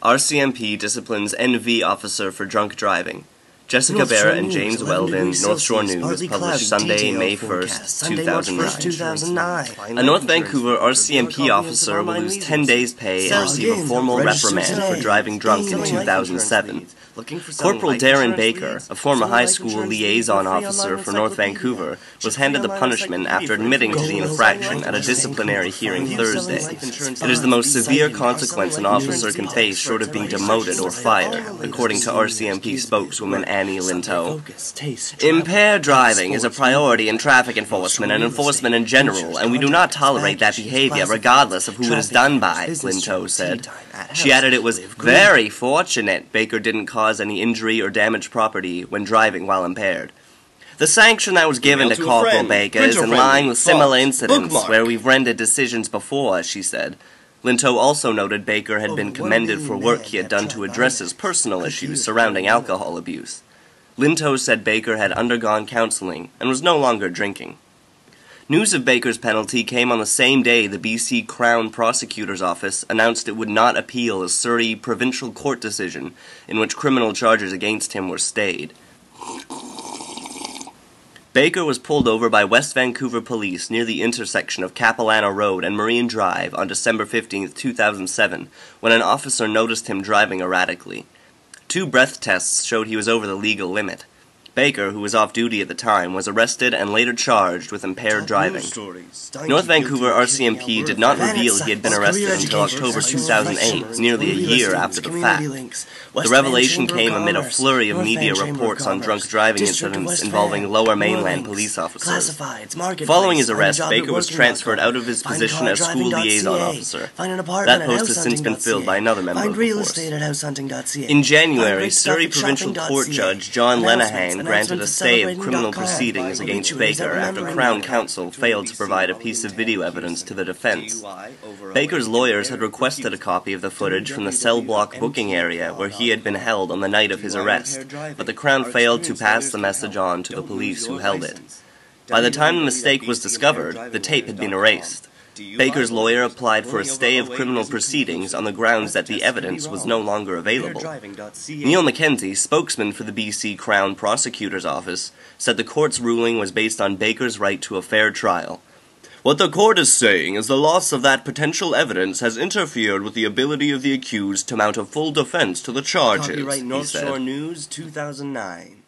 RCMP disciplines NV officer for drunk driving. Jessica Barrett and James Weldon, North Shore News, published Sunday, May 1st, 2009. A North Vancouver RCMP officer will lose 10 days' pay and receive a formal reprimand for driving drunk in 2007. Corporal Darren Baker, a former high school liaison officer for North Vancouver, was handed the punishment after admitting to the infraction at a disciplinary hearing Thursday. It is the most severe consequence an officer can face short of being demoted or fired, according to RCMP spokeswoman Annie Linto. Impaired driving is a priority in traffic enforcement and enforcement in general, and we do not tolerate that behavior regardless of who it is done by, Linto said. She added it was very fortunate Baker didn't cause any injury or damage property when driving while impaired. The sanction that was given to Corporal Baker is in line with similar incidents where we've rendered decisions before, she said. Linto also noted Baker had been commended for work he had done to address his personal issues surrounding alcohol abuse. Linto said Baker had undergone counseling and was no longer drinking. News of Baker's penalty came on the same day the BC Crown Prosecutor's Office announced it would not appeal a Surrey provincial court decision in which criminal charges against him were stayed. Baker was pulled over by West Vancouver police near the intersection of Capilano Road and Marine Drive on December 15, 2007, when an officer noticed him driving erratically. 2 breath tests showed he was over the legal limit. Baker, who was off duty at the time, was arrested and later charged with impaired driving. North Vancouver RCMP did not reveal he had been arrested until October 2008, nearly a year after the fact. The revelation came amid a flurry of media reports on drunk driving incidents involving Lower Mainland police officers. Following his arrest, Baker was transferred out of his position as school liaison officer. That post has since been filled by another member of the force. In January, Surrey Provincial Court Judge John Lenahan granted a stay of criminal proceedings against Baker after Crown Counsel failed to provide a piece of video evidence to the defense. Baker's lawyers had requested a copy of the footage from the cell block booking area where he had been held on the night of his arrest, but the Crown failed to pass the message on to the police who held it. By the time the mistake was discovered, the tape had been erased. Baker's lawyer applied for a stay of criminal proceedings on the grounds that the evidence was no longer available. Neil McKenzie, spokesman for the BC Crown Prosecutor's Office, said the court's ruling was based on Baker's right to a fair trial. What the court is saying is the loss of that potential evidence has interfered with the ability of the accused to mount a full defense to the charges, he said. North Shore News, 2009.